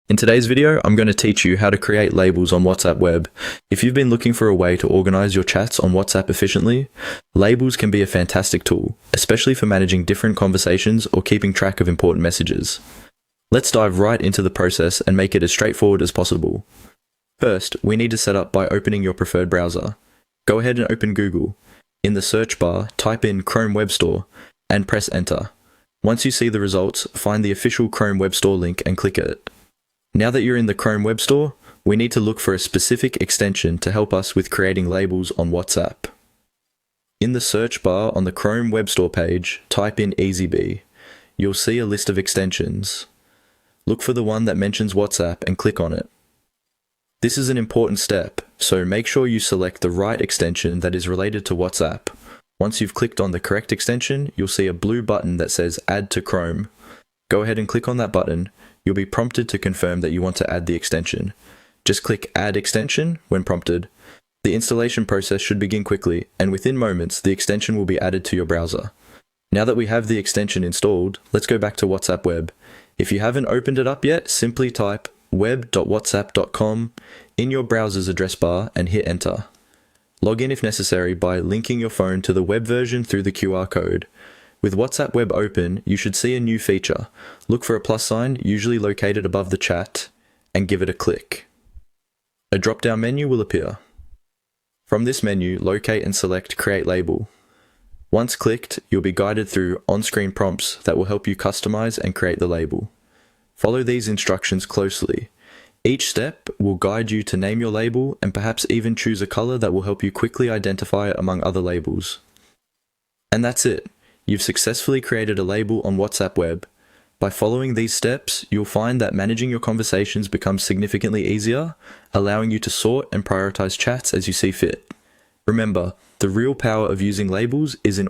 In today's video, I'm going to teach you how to create labels on WhatsApp Web. If you've been looking for a way to organize your chats on WhatsApp efficiently, labels can be a fantastic tool, especially for managing different conversations or keeping track of important messages. Let's dive right into the process and make it as straightforward as possible. First, we need to set up by opening your preferred browser. Go ahead and open Google. In the search bar, type in Chrome Web Store and press enter. Once you see the results, find the official Chrome Web Store link and click it. Now that you're in the Chrome Web Store, we need to look for a specific extension to help us with creating labels on WhatsApp. In the search bar on the Chrome Web Store page, type in EasyBee. You'll see a list of extensions. Look for the one that mentions WhatsApp and click on it. This is an important step, so make sure you select the right extension that is related to WhatsApp. Once you've clicked on the correct extension, you'll see a blue button that says Add to Chrome. Go ahead and click on that button. You'll be prompted to confirm that you want to add the extension. Just click Add Extension when prompted. The installation process should begin quickly, and within moments, the extension will be added to your browser. Now that we have the extension installed, let's go back to WhatsApp Web. If you haven't opened it up yet, simply type web.whatsapp.com in your browser's address bar and hit enter. Log in if necessary by linking your phone to the web version through the QR code. With WhatsApp Web open, you should see a new feature. Look for a plus sign, usually located above the chat, and give it a click. A drop-down menu will appear. From this menu, locate and select Create Label. Once clicked, you'll be guided through on-screen prompts that will help you customize and create the label. Follow these instructions closely. Each step will guide you to name your label and perhaps even choose a color that will help you quickly identify it among other labels. And that's it. You've successfully created a label on WhatsApp Web. By following these steps, you'll find that managing your conversations becomes significantly easier, allowing you to sort and prioritize chats as you see fit. Remember, the real power of using labels is in